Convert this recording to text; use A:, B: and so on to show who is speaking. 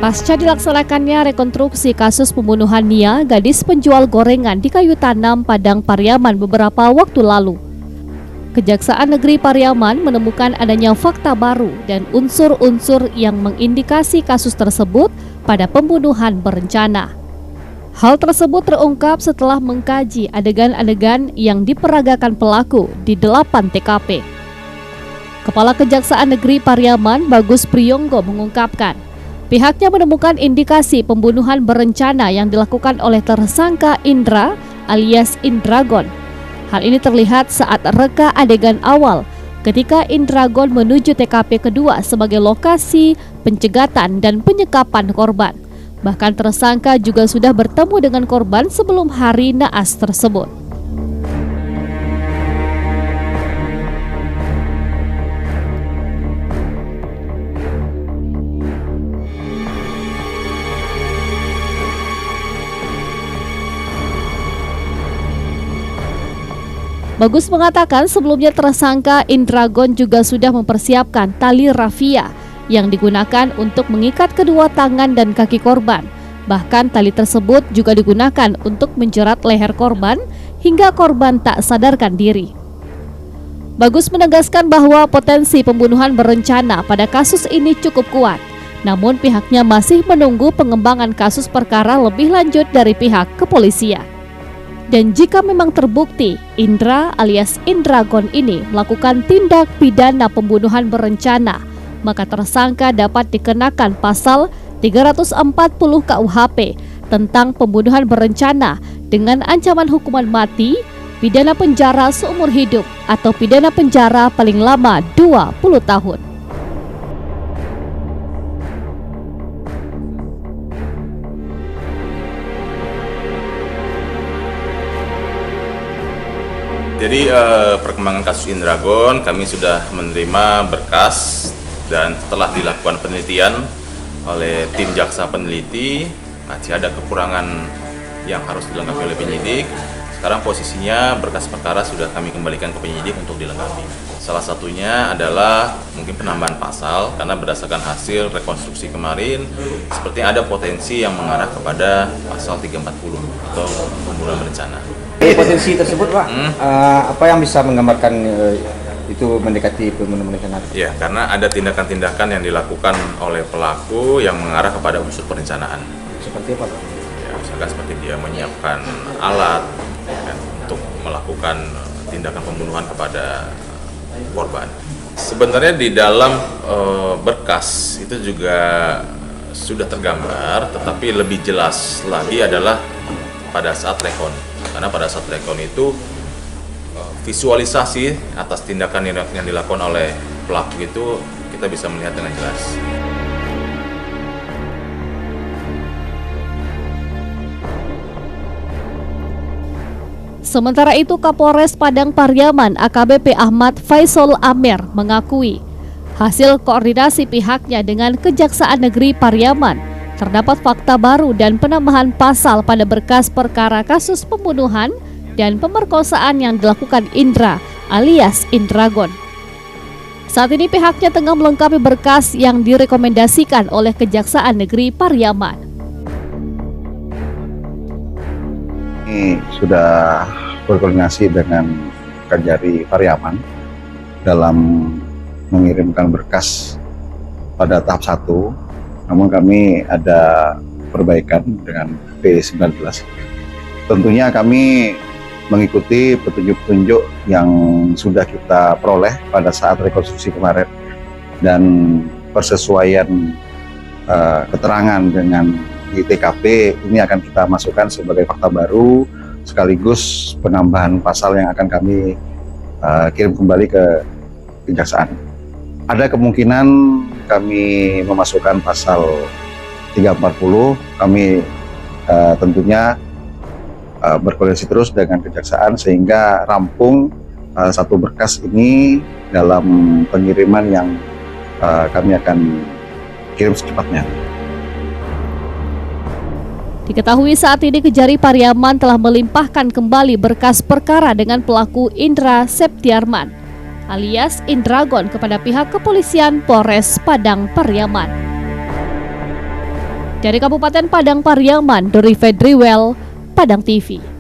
A: Pasca dilaksanakannya rekonstruksi kasus pembunuhan Nia, gadis penjual gorengan di Kayu Tanam, Padang Pariaman beberapa waktu lalu. Kejaksaan Negeri Pariaman menemukan adanya fakta baru dan unsur-unsur yang mengindikasi kasus tersebut pada pembunuhan berencana. Hal tersebut terungkap setelah mengkaji adegan-adegan yang diperagakan pelaku di 8 TKP. Kepala Kejaksaan Negeri Pariaman, Bagus Priyonggo, mengungkapkan, pihaknya menemukan indikasi pembunuhan berencana yang dilakukan oleh tersangka Indra alias Indragon. Hal ini terlihat saat reka adegan awal ketika Indragon menuju TKP kedua sebagai lokasi pencegatan dan penyekapan korban. Bahkan tersangka juga sudah bertemu dengan korban sebelum hari naas tersebut. Bagus mengatakan sebelumnya tersangka Indragon juga sudah mempersiapkan tali rafia yang digunakan untuk mengikat kedua tangan dan kaki korban. Bahkan tali tersebut juga digunakan untuk menjerat leher korban hingga korban tak sadarkan diri. Bagus menegaskan bahwa potensi pembunuhan berencana pada kasus ini cukup kuat. Namun pihaknya masih menunggu pengembangan kasus perkara lebih lanjut dari pihak kepolisian. Dan jika memang terbukti Indra alias Indragon ini melakukan tindak pidana pembunuhan berencana, maka tersangka dapat dikenakan pasal 340 KUHP tentang pembunuhan berencana dengan ancaman hukuman mati, pidana penjara seumur hidup atau pidana penjara paling lama 20 tahun.
B: Jadi perkembangan kasus Indragon, kami sudah menerima berkas dan setelah dilakukan penelitian oleh tim jaksa peneliti, masih ada kekurangan yang harus dilengkapi oleh penyidik. Sekarang posisinya berkas perkara sudah kami kembalikan ke penyidik untuk dilengkapi. Salah satunya adalah mungkin penambahan pasal, karena berdasarkan hasil rekonstruksi kemarin, sepertinya ada potensi yang mengarah kepada pasal 340 atau pembunuhan berencana.
C: Potensi tersebut, Pak, apa yang bisa menggambarkan itu mendekati pembunuhan berencana?
B: Ya, karena ada tindakan-tindakan yang dilakukan oleh pelaku yang mengarah kepada unsur perencanaan.
C: Seperti apa, Pak?
B: Ya, misalkan seperti dia menyiapkan alat kan, untuk melakukan tindakan pembunuhan kepada korban. Sebenarnya di dalam berkas itu juga sudah tergambar, tetapi lebih jelas lagi adalah pada saat rekon. Karena pada saat rekon itu visualisasi atas tindakan yang dilakukan oleh pelaku itu kita bisa melihat dengan jelas.
A: Sementara itu Kapolres Padang Pariaman AKBP Ahmad Faisal Amer mengakui hasil koordinasi pihaknya dengan Kejaksaan Negeri Pariaman terdapat fakta baru dan penambahan pasal pada berkas perkara kasus pembunuhan dan pemerkosaan yang dilakukan Indra alias Indragon. Saat ini pihaknya tengah melengkapi berkas yang direkomendasikan oleh Kejaksaan Negeri Pariaman.
D: Ini sudah berkoordinasi dengan Kajari Pariaman dalam mengirimkan berkas pada tahap 1. Namun kami ada perbaikan dengan P19. Tentunya kami mengikuti petunjuk-petunjuk yang sudah kita peroleh pada saat rekonstruksi kemarin dan persesuaian keterangan dengan di TKP ini akan kita masukkan sebagai fakta baru sekaligus penambahan pasal yang akan kami kirim kembali ke Kejaksaan. Ada kemungkinan kami memasukkan pasal 340, kami tentunya berkoordinasi terus dengan Kejaksaan sehingga rampung satu berkas ini dalam pengiriman yang kami akan kirim secepatnya.
A: Diketahui saat ini Kejari Pariaman telah melimpahkan kembali berkas perkara dengan pelaku Indra Septiarman alias Indragon kepada pihak kepolisian Polres Padang Pariaman. Dari Kabupaten Padang Pariaman, Dori Fedriwel, Padang TV.